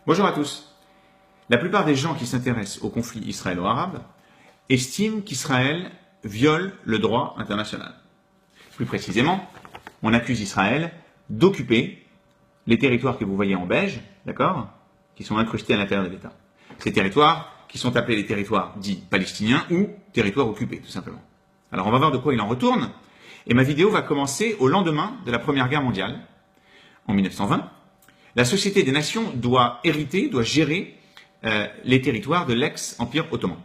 Bonjour à tous. La plupart des gens qui s'intéressent au conflit israélo-arabe estiment qu'Israël viole le droit international. Plus précisément, on accuse Israël d'occuper les territoires que vous voyez en beige, d'accord, qui sont incrustés à l'intérieur de l'État. Ces territoires qui sont appelés les territoires dits palestiniens ou territoires occupés, tout simplement. Alors on va voir de quoi il en retourne, et ma vidéo va commencer au lendemain de la Première Guerre mondiale, en 1920. La Société des Nations doit gérer les territoires de l'ex-Empire ottoman.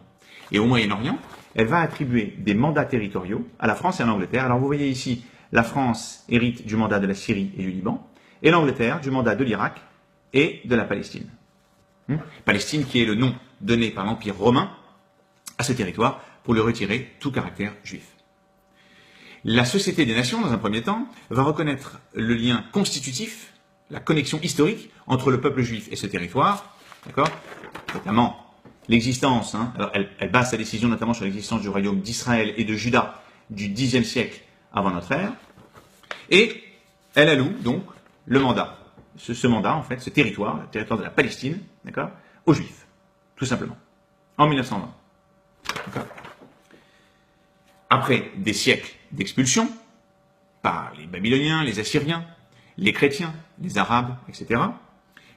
Et au Moyen-Orient, elle va attribuer des mandats territoriaux à la France et à l'Angleterre. Alors vous voyez ici, la France hérite du mandat de la Syrie et du Liban, et l'Angleterre du mandat de l'Irak et de la Palestine. Palestine qui est le nom donné par l'Empire romain à ce territoire pour lui retirer tout caractère juif. La Société des Nations, dans un premier temps, va reconnaître le lien constitutif, la connexion historique entre le peuple juif et ce territoire, d'accord, notamment l'existence, alors elle base sa décision notamment sur l'existence du royaume d'Israël et de Juda du Xe siècle avant notre ère, et elle alloue donc le mandat, ce mandat en fait, ce territoire, le territoire de la Palestine, d'accord, aux Juifs, tout simplement, en 1920. D'accord. Après des siècles d'expulsion par les Babyloniens, les Assyriens, les chrétiens, les Arabes, etc.,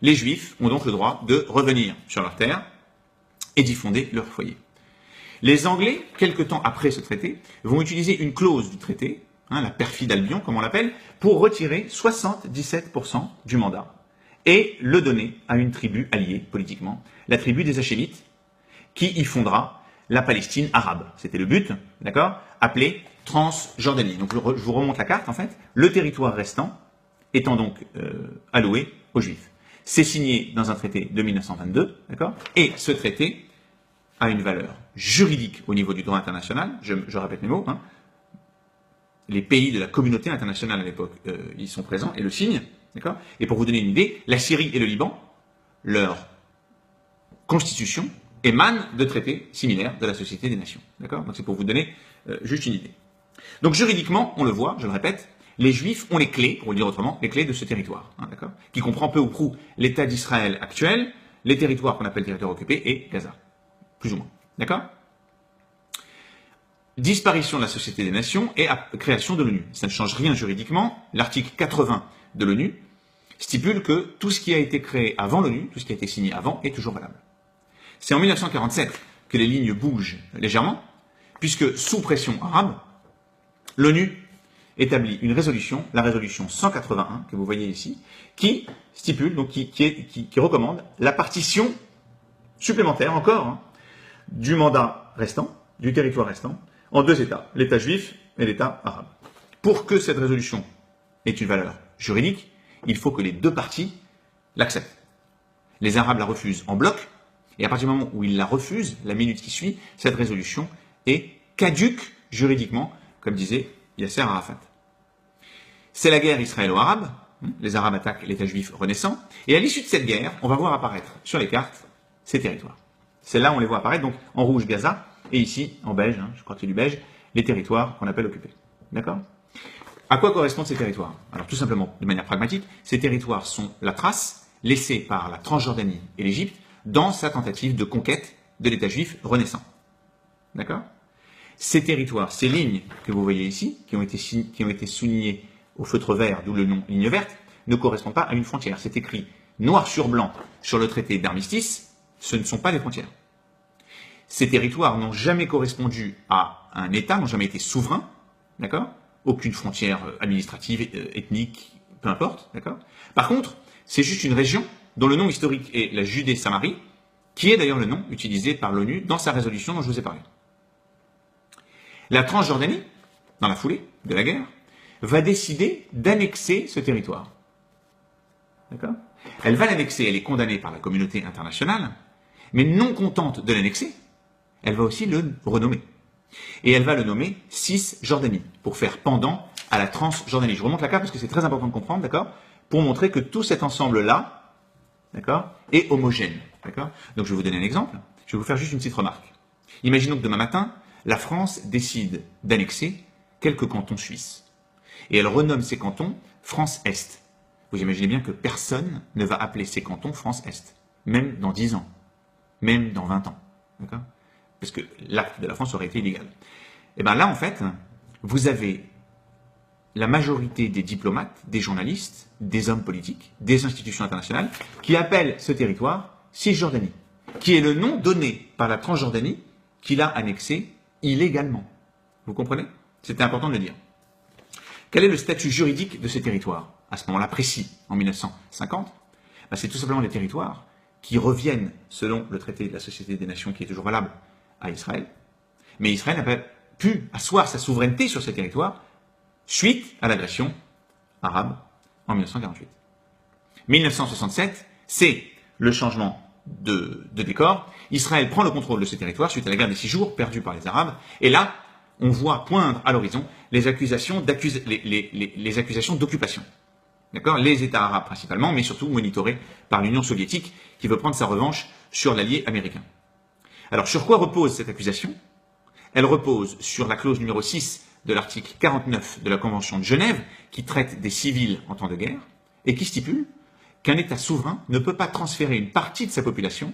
les Juifs ont donc le droit de revenir sur leur terre et d'y fonder leur foyer. Les Anglais, quelque temps après ce traité, vont utiliser une clause du traité, la perfide Albion, comme on l'appelle, pour retirer 77% du mandat et le donner à une tribu alliée politiquement, la tribu des Hachémites, qui y fondera la Palestine arabe. C'était le but, d'accord, appelé Transjordanie. Donc je vous remonte la carte, en fait. Le territoire restant étant donc alloué aux Juifs. C'est signé dans un traité de 1922, d'accord, et ce traité a une valeur juridique au niveau du droit international, je répète mes mots, les pays de la communauté internationale à l'époque y sont présents et le signent, d'accord, et pour vous donner une idée, la Syrie et le Liban, leur constitution émane de traités similaires de la Société des Nations, d'accord, donc c'est pour vous donner juste une idée. Donc juridiquement, on le voit, je le répète, les Juifs ont les clés, pour le dire autrement, les clés de ce territoire, d'accord, qui comprend peu ou prou l'État d'Israël actuel, les territoires qu'on appelle territoires occupés et Gaza, plus ou moins, d'accord. Disparition de la Société des Nations et création de l'ONU. Ça ne change rien juridiquement. L'article 80 de l'ONU stipule que tout ce qui a été créé avant l'ONU, tout ce qui a été signé avant, est toujours valable. C'est en 1947 que les lignes bougent légèrement, puisque sous pression arabe, l'ONU établit une résolution, la résolution 181, que vous voyez ici, qui stipule, donc qui recommande la partition supplémentaire encore du mandat restant, du territoire restant, en deux États, l'État juif et l'État arabe. Pour que cette résolution ait une valeur juridique, il faut que les deux parties l'acceptent. Les Arabes la refusent en bloc, et à partir du moment où ils la refusent, la minute qui suit, cette résolution est caduque juridiquement, comme disait Yasser Arafat. C'est la guerre israélo-arabe, les Arabes attaquent l'État juif renaissant, et à l'issue de cette guerre, on va voir apparaître sur les cartes ces territoires. C'est là où on les voit apparaître, donc en rouge Gaza, et ici, en beige, je crois que c'est du beige, les territoires qu'on appelle occupés. D'accord ? À quoi correspondent ces territoires ? Alors tout simplement, de manière pragmatique, ces territoires sont la trace laissée par la Transjordanie et l'Égypte dans sa tentative de conquête de l'État juif renaissant. D'accord ? Ces territoires, ces lignes que vous voyez ici, qui ont été soulignées au feutre vert, d'où le nom ligne verte, ne correspondent pas à une frontière. C'est écrit noir sur blanc sur le traité d'armistice, ce ne sont pas des frontières. Ces territoires n'ont jamais correspondu à un État, n'ont jamais été souverains, d'accord ? Aucune frontière administrative, ethnique, peu importe, d'accord ? Par contre, c'est juste une région dont le nom historique est la Judée-Samarie, qui est d'ailleurs le nom utilisé par l'ONU dans sa résolution dont je vous ai parlé. La Transjordanie, dans la foulée de la guerre, va décider d'annexer ce territoire. D'accord ? Elle va l'annexer, elle est condamnée par la communauté internationale, mais non contente de l'annexer, elle va aussi le renommer. Et elle va le nommer Cisjordanie, pour faire pendant à la Transjordanie. Je remonte la carte parce que c'est très important de comprendre, d'accord ? Pour montrer que tout cet ensemble-là, d'accord, est homogène, d'accord ? Donc je vais vous donner un exemple, je vais vous faire juste une petite remarque. Imaginons que demain matin, la France décide d'annexer quelques cantons suisses. Et elle renomme ces cantons France-Est. Vous imaginez bien que personne ne va appeler ces cantons France-Est. même dans 10 ans, même dans 20 ans. D'accord ? Parce que l'acte de la France aurait été illégal. Et bien là, en fait, vous avez la majorité des diplomates, des journalistes, des hommes politiques, des institutions internationales qui appellent ce territoire Cisjordanie, qui est le nom donné par la Transjordanie qu'il a annexé illégalement. Vous comprenez ? C'était important de le dire. Quel est le statut juridique de ces territoires à ce moment-là précis, en 1950 ? C'est tout simplement les territoires qui reviennent, selon le traité de la Société des Nations qui est toujours valable, à Israël. Mais Israël n'a pas pu asseoir sa souveraineté sur ces territoires suite à l'agression arabe en 1948. 1967, c'est le changement de décor. Israël prend le contrôle de ces territoires suite à la guerre des 6 jours perdue par les Arabes. Et là, on voit poindre à l'horizon les accusations d'occupation. D'accord ? Les États arabes principalement, mais surtout monitorés par l'Union soviétique qui veut prendre sa revanche sur l'allié américain. Alors, sur quoi repose cette accusation ? Elle repose sur la clause numéro 6 de l'article 49 de la Convention de Genève, qui traite des civils en temps de guerre, et qui stipule qu'un État souverain ne peut pas transférer une partie de sa population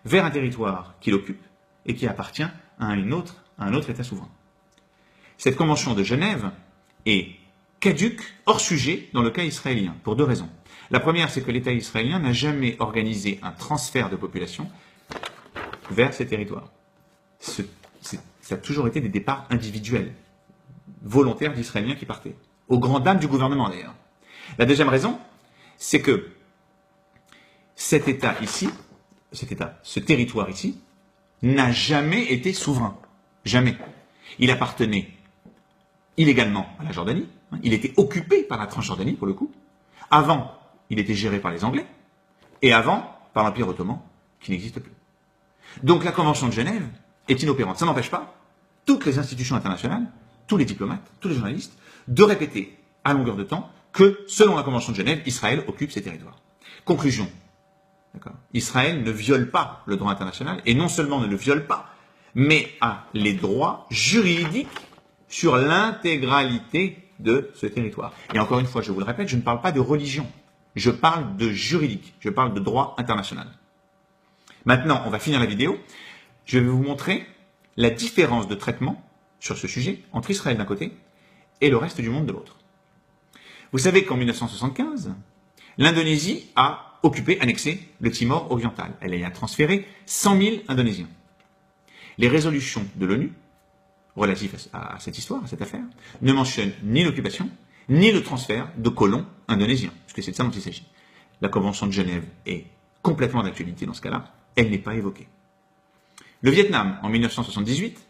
vers un territoire qu'il occupe et qui appartient à un autre État souverain. Cette Convention de Genève est caduque, hors sujet, dans le cas israélien, pour 2 raisons. La première, c'est que l'État israélien n'a jamais organisé un transfert de population vers ces territoires. Ça a toujours été des départs individuels, volontaires d'Israéliens qui partaient, aux grandes dames du gouvernement d'ailleurs. La deuxième raison, c'est que cet État ici, ce territoire ici, n'a jamais été souverain. Jamais. Il appartenait illégalement à la Jordanie. Il était occupé par la Transjordanie, pour le coup. Avant, il était géré par les Anglais. Et avant, par l'Empire ottoman, qui n'existe plus. Donc la Convention de Genève est inopérante. Ça n'empêche pas toutes les institutions internationales, tous les diplomates, tous les journalistes, de répéter à longueur de temps que, selon la Convention de Genève, Israël occupe ces territoires. Conclusion. Israël ne viole pas le droit international, et non seulement ne le viole pas, mais a les droits juridiques sur l'intégralité de ce territoire. Et encore une fois, je vous le répète, je ne parle pas de religion, je parle de juridique, je parle de droit international. Maintenant, on va finir la vidéo, je vais vous montrer la différence de traitement sur ce sujet entre Israël d'un côté et le reste du monde de l'autre. Vous savez qu'en 1975, l'Indonésie a occupé, annexé le Timor oriental. Elle y a transféré 100 000 Indonésiens. Les résolutions de l'ONU relatives à cette histoire, à cette affaire, ne mentionnent ni l'occupation, ni le transfert de colons indonésiens, puisque c'est de ça dont il s'agit. La Convention de Genève est complètement d'actualité dans ce cas-là, elle n'est pas évoquée. Le Vietnam, en 1978,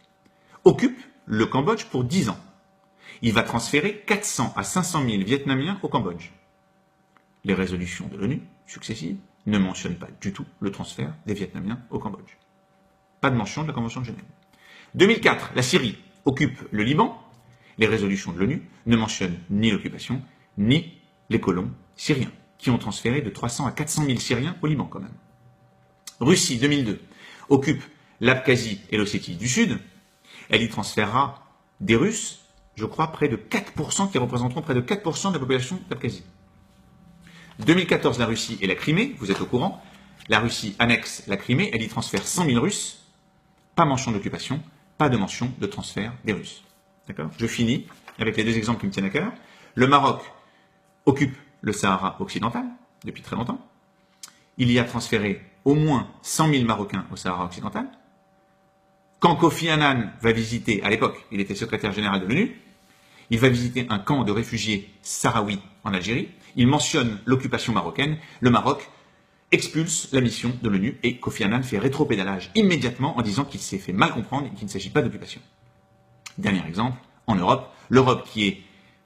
occupe le Cambodge pour 10 ans. Il va transférer 400 à 500 000 Vietnamiens au Cambodge. Les résolutions de l'ONU, successives, ne mentionnent pas du tout le transfert des Vietnamiens au Cambodge. Pas de mention de la Convention de Genève. 2004, la Syrie occupe le Liban. Les résolutions de l'ONU ne mentionnent ni l'occupation, ni les colons syriens, qui ont transféré de 300 à 400 000 Syriens au Liban quand même. Russie, 2002, occupe l'Abkhazie et l'Ossétie du Sud. Elle y transférera des Russes, je crois, près de 4%, qui représenteront près de 4% de la population d'Abkhazie. 2014, la Russie et la Crimée, vous êtes au courant, la Russie annexe la Crimée, elle y transfère 100 000 Russes, pas mention d'occupation, pas de mention de transfert des Russes. D'accord ? Je finis avec les 2 exemples qui me tiennent à cœur. Le Maroc occupe le Sahara occidental depuis très longtemps. Il y a transféré au moins 100 000 Marocains au Sahara occidental. Quand Kofi Annan va visiter, à l'époque, il était secrétaire général de l'ONU, il va visiter un camp de réfugiés sahraouis en Algérie. Il mentionne l'occupation marocaine. Le Maroc expulse la mission de l'ONU et Kofi Annan fait rétropédalage immédiatement en disant qu'il s'est fait mal comprendre et qu'il ne s'agit pas d'occupation. Dernier exemple, en Europe, l'Europe qui est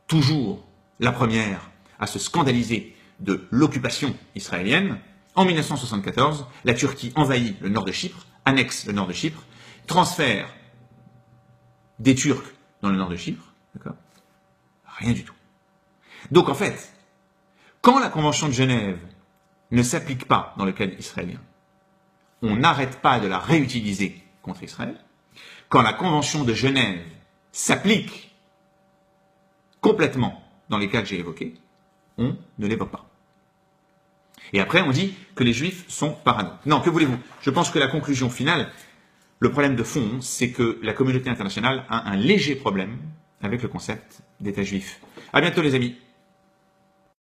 toujours la première à se scandaliser de l'occupation israélienne. En 1974, la Turquie envahit le nord de Chypre, annexe le nord de Chypre, transfère des Turcs dans le nord de Chypre, d'accord ? Rien du tout. Donc en fait, quand la Convention de Genève ne s'applique pas dans le cas israélien, on n'arrête pas de la réutiliser contre Israël. Quand la Convention de Genève s'applique complètement dans les cas que j'ai évoqués, on ne l'évoque pas. Et après, on dit que les Juifs sont parano. Non, que voulez-vous? Je pense que la conclusion finale, le problème de fond, c'est que la communauté internationale a un léger problème avec le concept d'État juif. À bientôt les amis.